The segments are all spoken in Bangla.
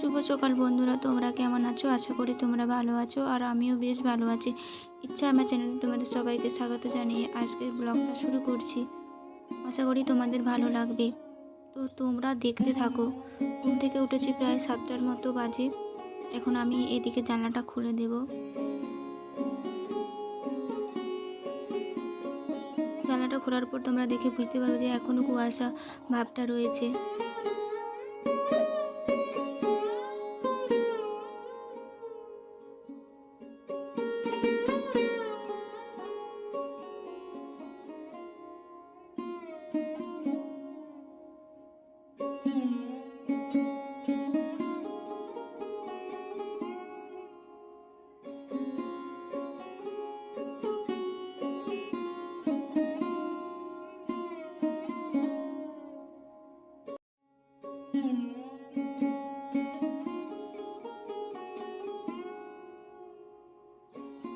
শুভ সকাল বন্ধুরা, তোমরা কেমন আছো? আশা করি তোমরা ভালো আছো আর আমিও বেশ ভালো আছি। ইচ্ছা আমার চ্যানেলে তোমাদের সবাইকে স্বাগত জানিয়ে আজকের ব্লগটা শুরু করছি। আশা করি তোমাদের ভালো লাগবে, তো তোমরা দেখতে থাকো। ঘুম থেকে উঠেছি প্রায় 7টার মতো বাজে। এখন আমি এদিকে জানলাটা খুলে দেব। জানলাটা খোলার পর তোমরা দেখে বুঝতে পারবে যে এখনও কুয়াশা ভাবটা রয়েছে।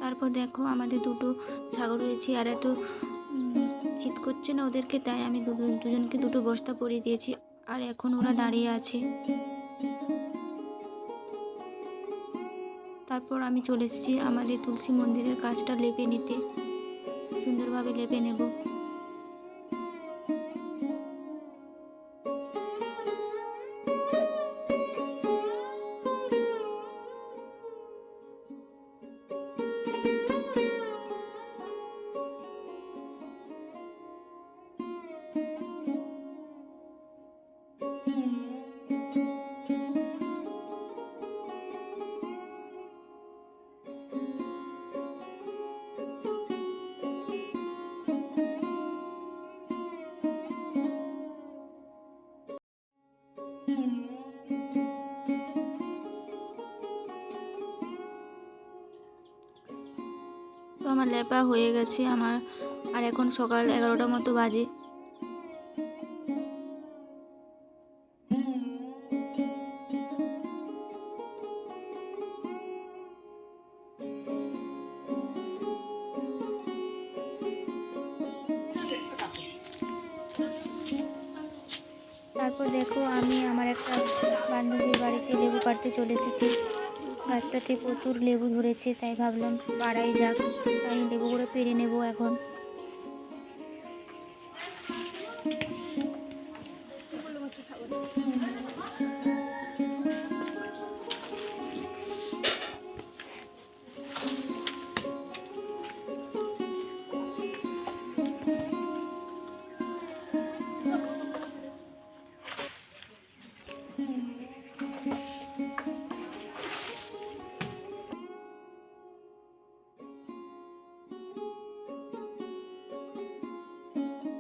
তারপর দেখো আমাদের দুটো ছাগল রয়েছে আর এত শীত করছে না ওদেরকে, তাই আমি দুজনকে দুটো বস্তা পরিয়ে দিয়েছি আর এখন ওরা দাঁড়িয়ে আছে। তারপর আমি চলে এসেছি আমাদের তুলসী মন্দিরের কাজটা লেপে নিতে। সুন্দরভাবে লেপে নেব। তো আমার লেপা হয়ে গেছে আর এখন সকাল 11টার মতো বাজে। তারপর দেখো আমি আমার একটা বান্ধবীর বাড়িতে লেবু পাড়তে চলে এসেছি। গাছটাতে প্রচুর লেবু ধরেছে, তাই ভাবলাম পাড়াই যাক, তাই লেবুগুলো পেড়ে নেব এখন।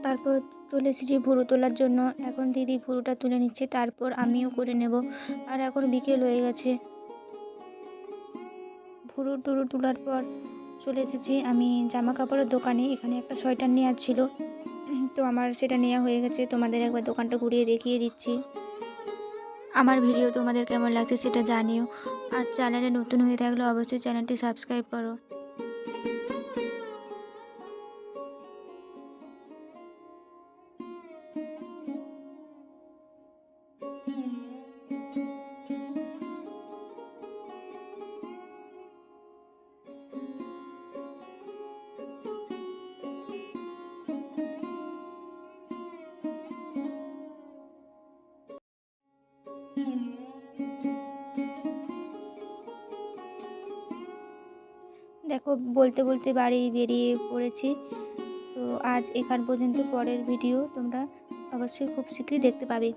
তারপর চলে এসেছি ভুরু তোলার জন্য। এখন দিদি ভুরুটা তুলে নিচ্ছে, তারপর আমিও করে নেব। আর এখন বিকেল হয়ে গেছে। ভুরু টুরু তোলার পর চলে এসেছি আমি জামা কাপড়ের দোকানে। এখানে একটা সোয়েটার নেওয়ার ছিল, তো আমার সেটা নেওয়া হয়ে গেছে। তোমাদের একবার দোকানটা ঘুরিয়ে দেখিয়ে দিচ্ছি। আমার ভিডিও তোমাদের কেমন লাগছে সেটা জানিও। আর চ্যানেলে নতুন হয়ে থাকলে অবশ্যই চ্যানেলটি সাবস্ক্রাইব করো। দেখো বলতে বলতে বাড়ি বেরিয়ে পড়েছি। তো আজ এখান পর্যন্ত, পরের ভিডিও তোমরা অবশ্যই খুব শীঘ্রই দেখতে পাবে।